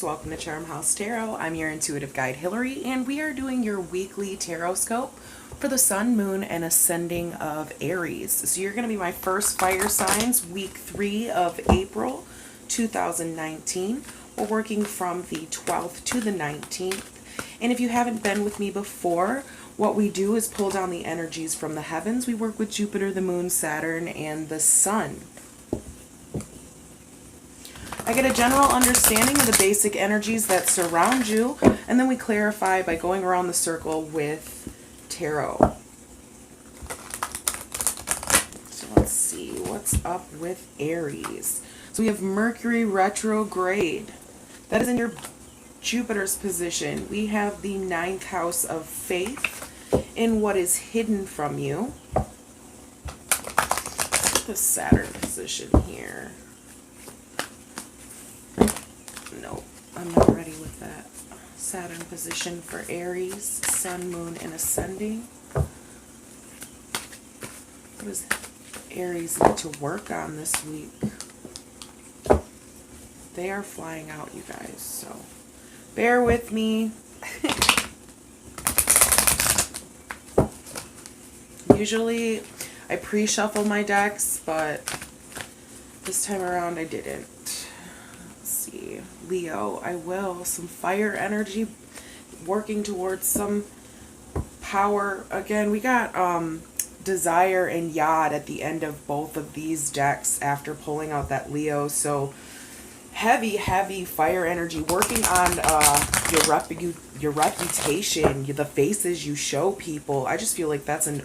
folks, welcome to Charmhousetarot. I'm your intuitive guide Hillary, and we are doing your weekly Tarotscope for the Sun, Moon, and Ascending of Aries. So you're going to be my first fire signs, week 3 of April 2019. We're working from the 12th to the 19th. And if you haven't been with me before, what we do is pull down the energies from the heavens. We work with Jupiter, the Moon, Saturn, and the Sun. I get a general understanding of the basic energies that surround you, and then we clarify by going around the circle with tarot. So let's see what's up with Aries. So we have Mercury retrograde. That is in your Jupiter's position. We have the 9th house of faith in what is hidden from you. The Saturn position here. Nope, I'm not ready with that. Saturn position for Aries, Sun, Moon, and Ascending. What does Aries need to work on this week? They are flying out, you guys, so bear with me. Usually I pre-shuffle my decks, but this time around I didn't. Leo, I will. Some fire energy, working towards some power. Again, we got Desire and Yod at the end of both of these decks after pulling out that Leo. So heavy fire energy, working on your reputation, the faces you show people. I just feel like that's an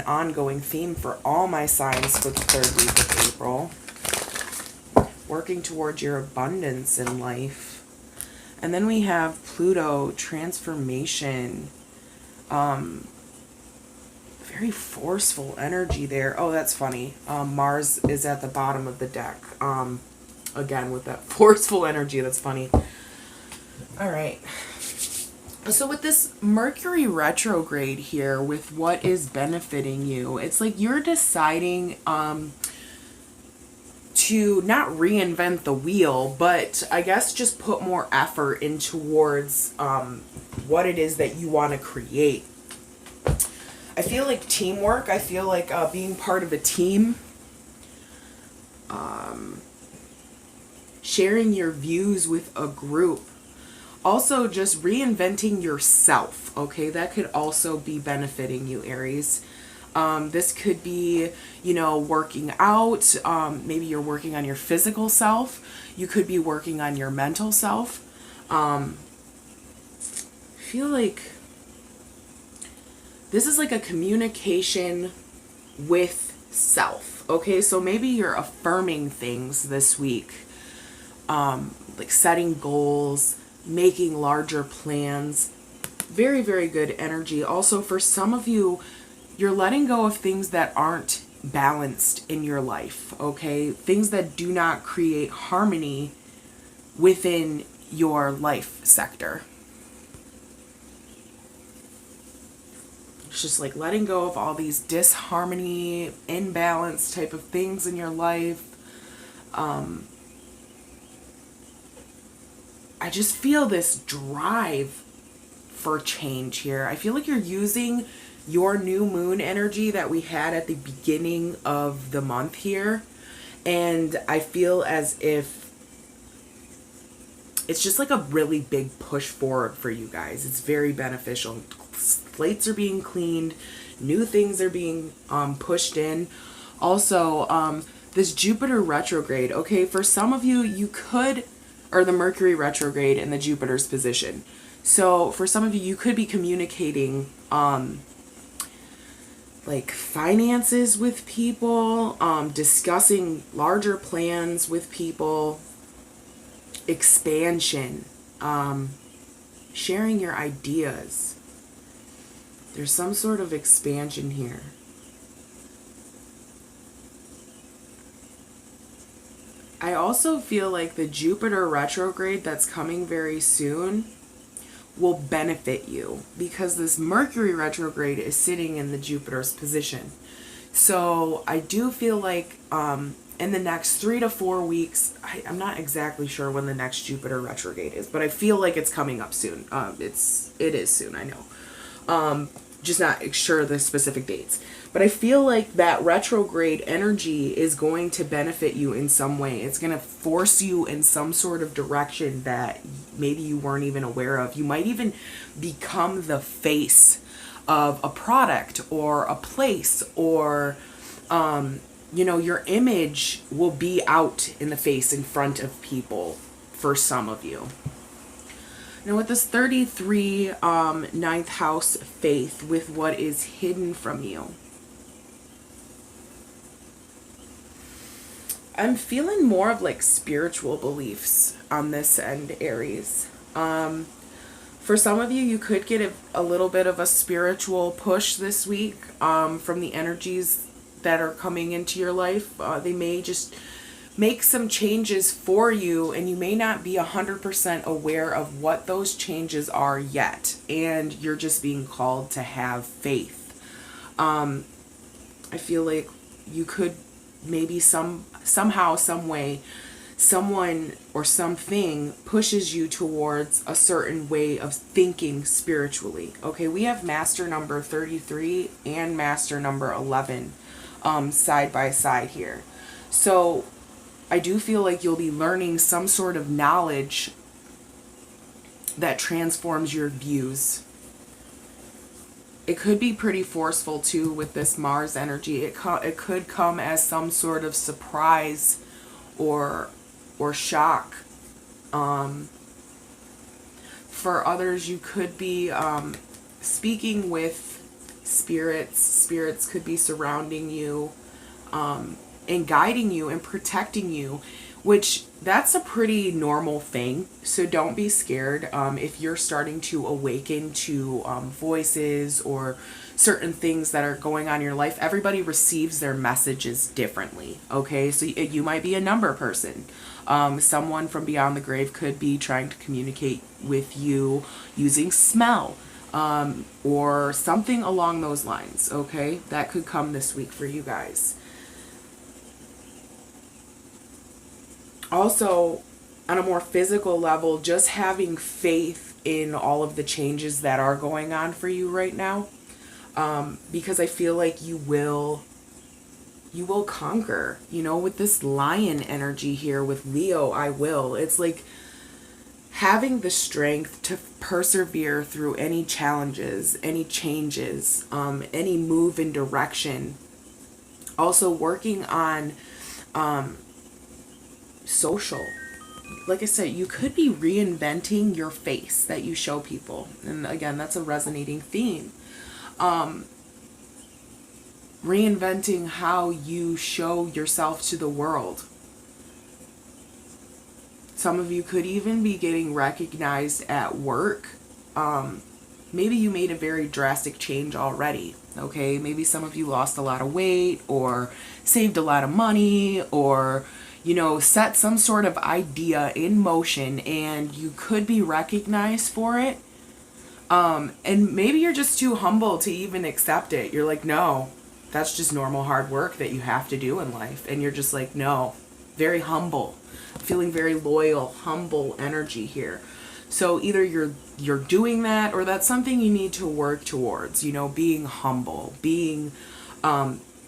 ongoing theme for all my signs for the 3rd week of April. Working towards your abundance in life. And then we have Pluto, transformation. Very forceful energy there. Oh, that's funny. Mars is at the bottom of the deck. Again, with that forceful energy, that's funny. All right. So with this Mercury retrograde here, with what is benefiting you, it's like you're deciding to not reinvent the wheel, but I guess just put more effort in towards what it is that you want to create. I feel like teamwork. I feel like being part of a team. Sharing your views with a group. Also, just reinventing yourself, okay? That could also be benefiting you, Aries. This could be, working out. Maybe you're working on your physical self. You could be working on your mental self. I feel like this is like a communication with self. Okay, so maybe you're affirming things this week. Like setting goals, making larger plans. Very, very good energy. Also, for some of you, you're letting go of things that aren't balanced in your life, okay? Things that do not create harmony within your life sector. It's just like letting go of all these disharmony, imbalance type of things in your life. I just feel this drive for change here. I feel like you're using your new moon energy that we had at the beginning of the month here, and I feel as if it's just like a really big push forward for you guys. It's very beneficial. Slates are being cleaned, new things are being pushed in. Also, this Jupiter retrograde, okay, for some of you, or the Mercury retrograde in the Jupiter's position. So for some of you, you could be communicating like finances with people, discussing larger plans with people, expansion, sharing your ideas. There's some sort of expansion here. I also feel like the Jupiter retrograde that's coming very soon will benefit you, because this Mercury retrograde is sitting in the Jupiter's position. So I do feel like in the next 3 to 4 weeks, I'm not exactly sure when the next Jupiter retrograde is, but I feel like it's coming up soon. It is soon, I know. Just not sure the specific dates. But I feel like that retrograde energy is going to benefit you in some way. It's going to force you in some sort of direction that maybe you weren't even aware of. You might even become the face of a product or a place, or your image will be out in the face in front of people for some of you. Now with this 33 ninth house faith, with what is hidden from you, I'm feeling more of like spiritual beliefs on this end, Aries. For some of you, you could get a little bit of a spiritual push this week from the energies that are coming into your life. They may just make some changes for you, and you may not be 100% aware of what those changes are yet, and you're just being called to have faith. I feel like you could maybe somehow, some way, someone or something pushes you towards a certain way of thinking spiritually. Okay, we have master number 33 and master number 11 side by side here. So I do feel like you'll be learning some sort of knowledge that transforms your views. It could be pretty forceful too with this Mars energy. It could come as some sort of surprise or shock. For others, you could be speaking with spirits. Spirits could be surrounding you and guiding you and protecting you, which that's a pretty normal thing. So don't be scared if you're starting to awaken to voices or certain things that are going on in your life. Everybody receives their messages differently. Okay, so you might be a number person. Someone from beyond the grave could be trying to communicate with you using smell or something along those lines. Okay, that could come this week for you guys. Also, on a more physical level, just having faith in all of the changes that are going on for you right now, because I feel like you will conquer, with this lion energy here with Leo. It's like having the strength to persevere through any challenges, any changes, any move in direction. Also working on social. Like I said, you could be reinventing your face that you show people. And again, that's a resonating theme. Reinventing how you show yourself to the world. Some of you could even be getting recognized at work. Maybe you made a very drastic change already. Okay, maybe some of you lost a lot of weight or saved a lot of money, or set some sort of idea in motion, and you could be recognized for it. And maybe you're just too humble to even accept it. You're like, no, that's just normal hard work that you have to do in life. And you're just like, no, very humble, feeling very loyal, humble energy here. So either you're doing that, or that's something you need to work towards, being humble, being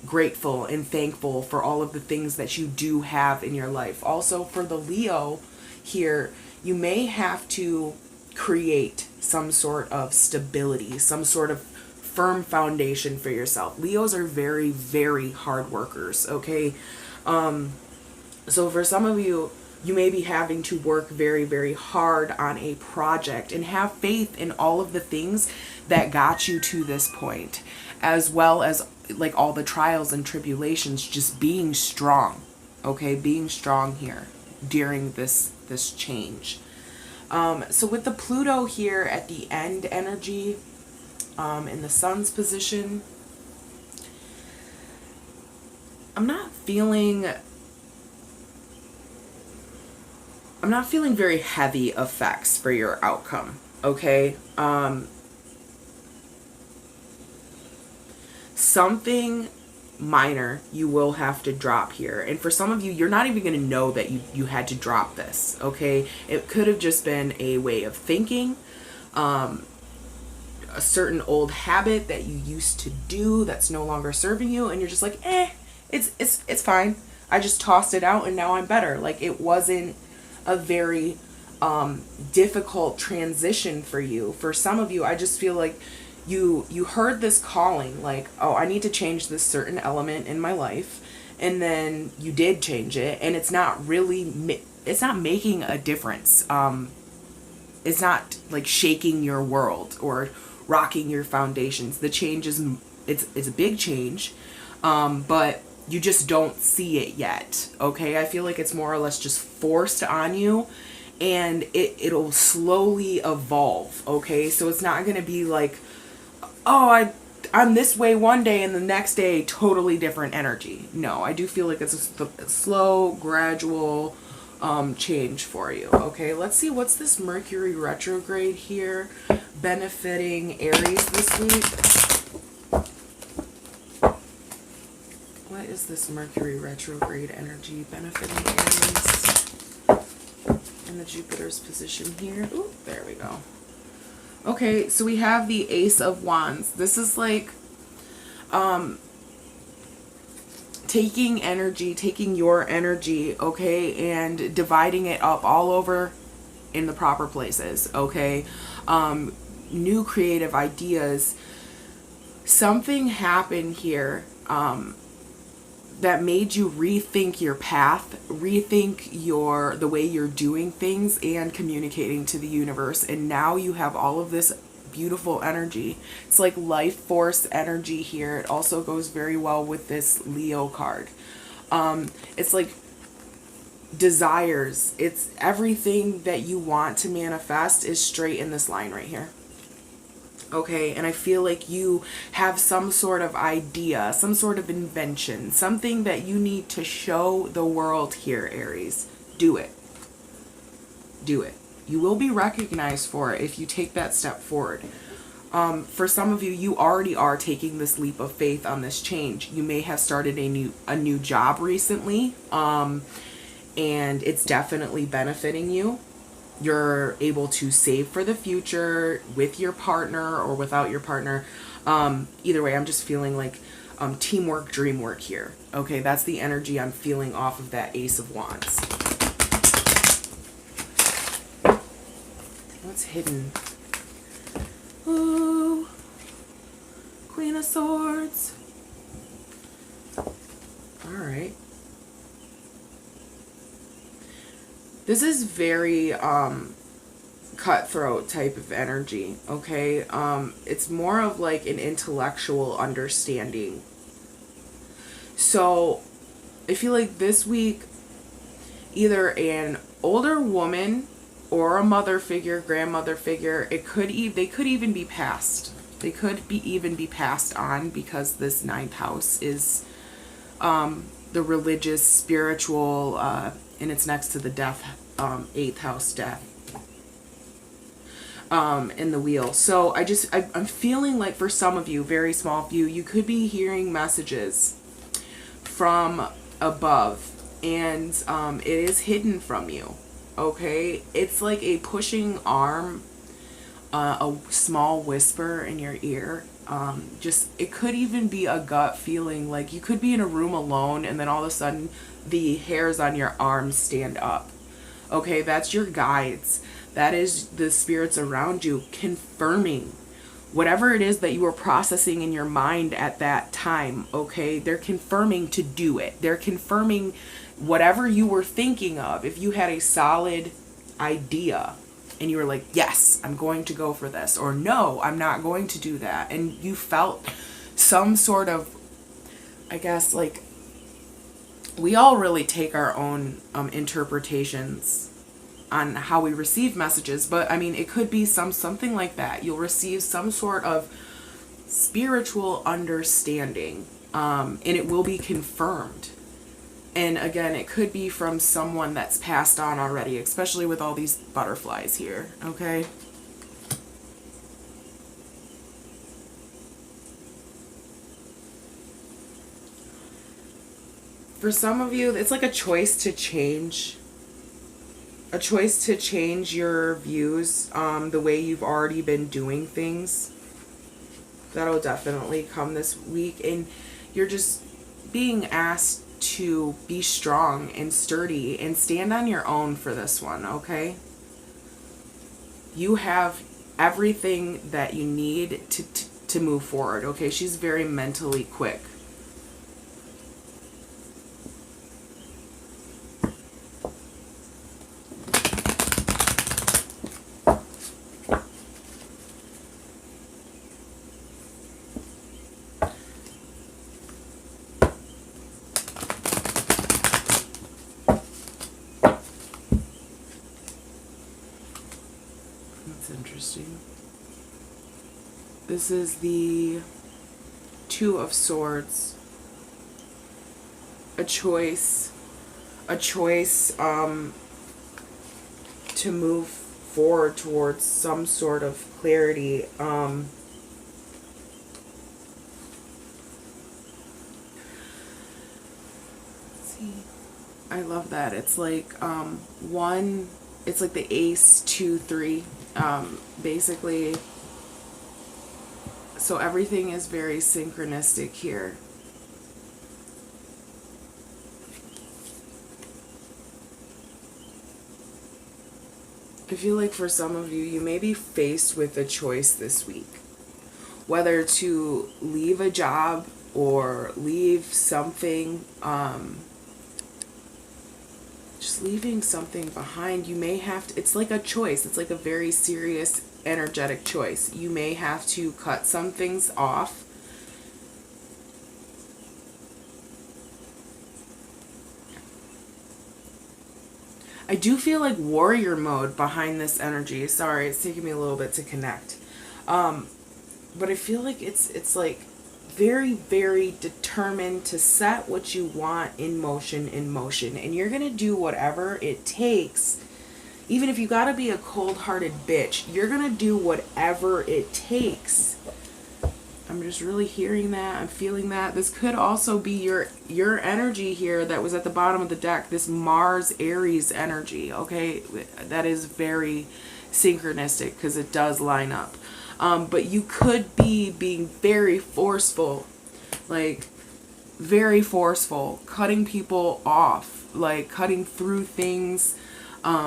grateful and thankful for all of the things that you do have in your life. Also for the Leo here, you may have to create some sort of stability, some sort of firm foundation for yourself. Leos are very, very hard workers, okay? So for some of you, you may be having to work very, very hard on a project and have faith in all of the things that got you to this point, as well as like all the trials and tribulations, just being strong, okay? Being strong here during this change. So with the Pluto here at the end energy, in the Sun's position, I'm not feeling very heavy effects for your outcome, okay? Something minor you will have to drop here. And for some of you, you're not even going to know that you had to drop this, okay? It could have just been a way of thinking, a certain old habit that you used to do that's no longer serving you, and you're just like, it's fine. I just tossed it out and now I'm better. Like, it wasn't a very difficult transition for you. For some of you, I just feel like you heard this calling, like, oh, I need to change this certain element in my life, and then you did change it, and it's not making a difference. It's not like shaking your world or rocking your foundations. The change is it's a big change, but you just don't see it yet. Okay, I feel like it's more or less just forced on you, and it'll slowly evolve. Okay, so it's not going to be like, oh, I'm this way one day and the next day totally different energy. No, I do feel like it's a slow, gradual change for you. Okay, let's see, what's this Mercury retrograde here benefiting Aries this week? What is this Mercury retrograde energy benefiting Aries in the Jupiter's position here? Ooh, there we go. Okay, so we have the Ace of Wands. This is like taking your energy, okay, and dividing it up all over in the proper places, okay? New creative ideas. Something happened here that made you rethink your path, rethink the way you're doing things and communicating to the universe. And now you have all of this beautiful energy. It's like life force energy here. It also goes very well with this Leo card. It's like desires. It's everything that you want to manifest is straight in this line right here. Okay, and I feel like you have some sort of idea, some sort of invention, something that you need to show the world here, Aries. Do it. Do it. You will be recognized for it if you take that step forward. For some of you, you already are taking this leap of faith on this change. You may have started a new job recently, and it's definitely benefiting you. You're able to save for the future with your partner or without your partner. Either way, I'm just feeling like teamwork, dream work here. Okay, that's the energy I'm feeling off of that Ace of Wands. What's hidden? Ooh, Queen of Swords. All right. This is very cutthroat type of energy, okay? It's more of like an intellectual understanding. So I feel like this week, either an older woman or a mother figure, grandmother figure, they could even be passed. They could even be passed on, because this 9th house is the religious, spiritual, and it's next to the death, 8th house, death, in the wheel. So I'm feeling like for some of you, very small few, you could be hearing messages from above, and it is hidden from you. Okay, it's like a pushing arm, a small whisper in your ear. It could even be a gut feeling, like you could be in a room alone and then all of a sudden the hairs on your arms stand up. Okay, that's your guides. That is the spirits around you confirming whatever it is that you were processing in your mind at that time. Okay, they're confirming to do it. They're confirming whatever you were thinking of. If you had a solid idea and you were like, yes, I'm going to go for this, or no, I'm not going to do that, and you felt some sort of, I guess, like, we all really take our own interpretations on how we receive messages, but I mean, it could be something like that. You'll receive some sort of spiritual understanding, and it will be confirmed. And again, it could be from someone that's passed on already, especially with all these butterflies here, okay? For some of you, it's like a choice to change. A choice to change your views, the way you've already been doing things. That'll definitely come this week. And you're just being asked to be strong and sturdy and stand on your own for this one, okay? You have everything that you need to move forward, okay? She's very mentally quick. That's interesting. This is the Two of Swords. A choice to move forward towards some sort of clarity. Let's see. I love that. It's like it's like the Ace 2 3, basically. So everything is very synchronistic here. I feel like for some of you, you may be faced with a choice this week. Whether to leave a job or leave something, just leaving something behind. You may have to, it's like a choice. It's like a very serious, energetic choice. You may have to cut some things off. I do feel like warrior mode behind this energy. Sorry, it's taking me a little bit to connect. But I feel like it's like very, very determined to set what you want in motion. And you're going to do whatever it takes. Even if you got to be a cold-hearted bitch, you're going to do whatever it takes. I'm just really hearing that. I'm feeling that. This could also be your energy here that was at the bottom of the deck. This Mars Aries energy, okay? That is very synchronistic because it does line up. But you could be being very forceful, like very forceful, cutting people off, like cutting through things,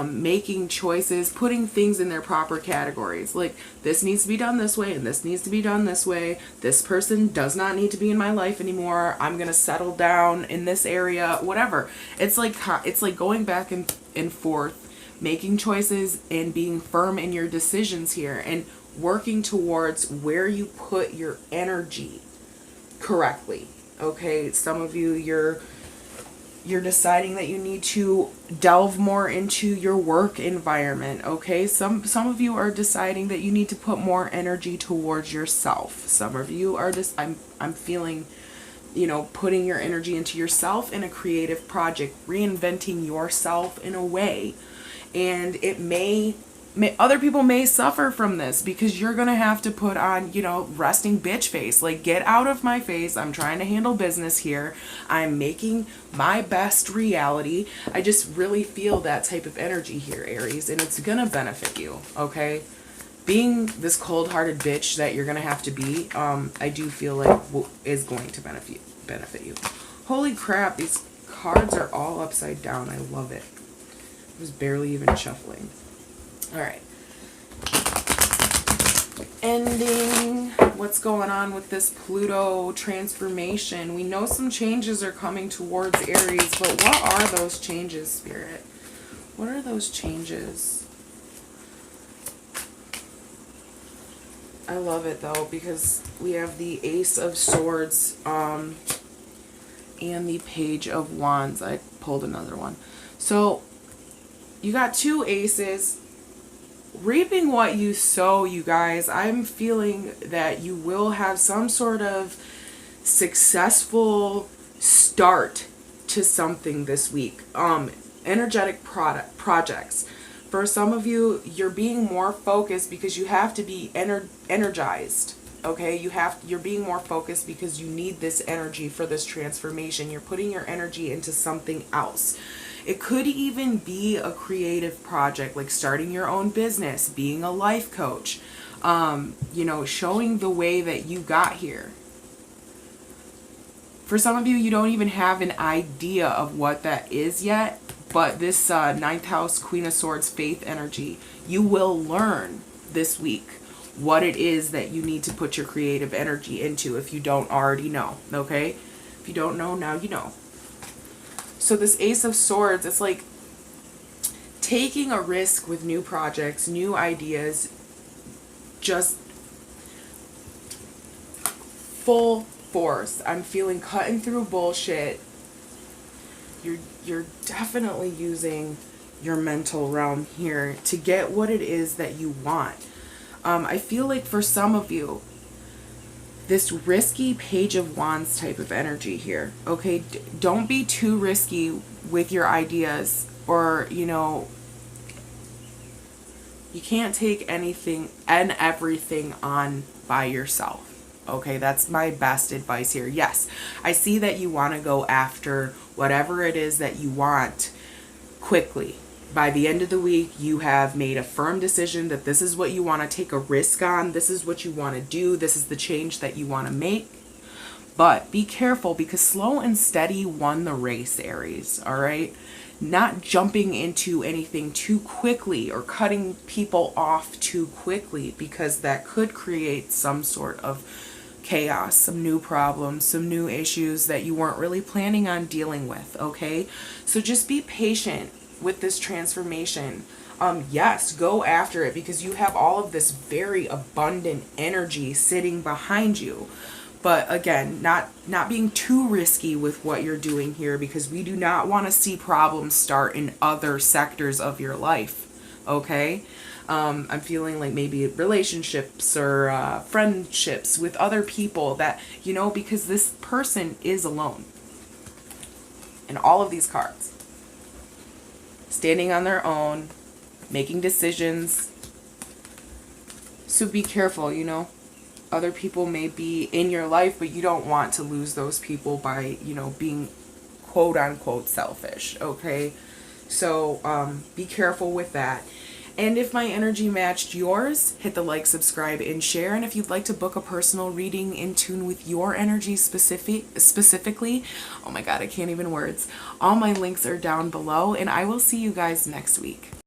making choices, putting things in their proper categories. Like, this needs to be done this way and this needs to be done this way. This person does not need to be in my life anymore. I'm going to settle down in this area, whatever. It's like going back and forth, making choices and being firm in your decisions here and working towards where you put your energy correctly. Okay, some of you, you're deciding that you need to delve more into your work environment, okay? Some of you are deciding that you need to put more energy towards yourself. Some of you are just, I'm feeling, putting your energy into yourself in a creative project, reinventing yourself in a way. And it may other people may suffer from this because you're going to have to put on, resting bitch face. Like, get out of my face. I'm trying to handle business here. I'm making my best reality. I just really feel that type of energy here, Aries, and it's going to benefit you, okay? Being this cold-hearted bitch that you're going to have to be, I do feel like is going to benefit you. Holy crap, these cards are all upside down. I love it. I was barely even shuffling. All right. Ending what's going on with this Pluto transformation. We know some changes are coming towards Aries, but what are those changes, Spirit? What are those changes? I love it, though, because we have the Ace of Swords and the Page of Wands. I pulled another one. So you got two aces. Reaping what you sow, you guys. I'm feeling that you will have some sort of successful start to something this week. Energetic projects. For some of you, you're being more focused because you have to be energized. Okay, you're being more focused because you need this energy for this transformation. You're putting your energy into something else. It could even be a creative project, like starting your own business, being a life coach, showing the way that you got here. For some of you, you don't even have an idea of what that is yet, but this ninth house, Queen of Swords, faith energy, you will learn this week what it is that you need to put your creative energy into if you don't already know, okay? If you don't know, now you know. So this Ace of Swords, it's like taking a risk with new projects, new ideas, just full force. I'm feeling cutting through bullshit. You're definitely using your mental realm here to get what it is that you want. I feel like for some of you, this risky Page of Wands type of energy here, okay? Don't be too risky with your ideas, or, you can't take anything and everything on by yourself. Okay, that's my best advice here. Yes, I see that you want to go after whatever it is that you want quickly. By the end of the week, you have made a firm decision that this is what you want to take a risk on. This is what you want to do. This is the change that you want to make. But be careful, because slow and steady won the race, Aries, all right? Not jumping into anything too quickly or cutting people off too quickly, because that could create some sort of chaos, some new problems, some new issues that you weren't really planning on dealing with, okay? So just be patient with this transformation. Yes, go after it, because you have all of this very abundant energy sitting behind you. But again, not being too risky with what you're doing here, because we do not want to see problems start in other sectors of your life, okay? I'm feeling like maybe relationships or friendships with other people that, because this person is alone in all of these cards. Standing on their own, making decisions. So be careful, Other people may be in your life, but you don't want to lose those people by, being quote unquote selfish, okay? So be careful with that. And if my energy matched yours, hit the like, subscribe, and share. And if you'd like to book a personal reading in tune with your energy specifically, oh my God, I can't even words. All my links are down below, and I will see you guys next week.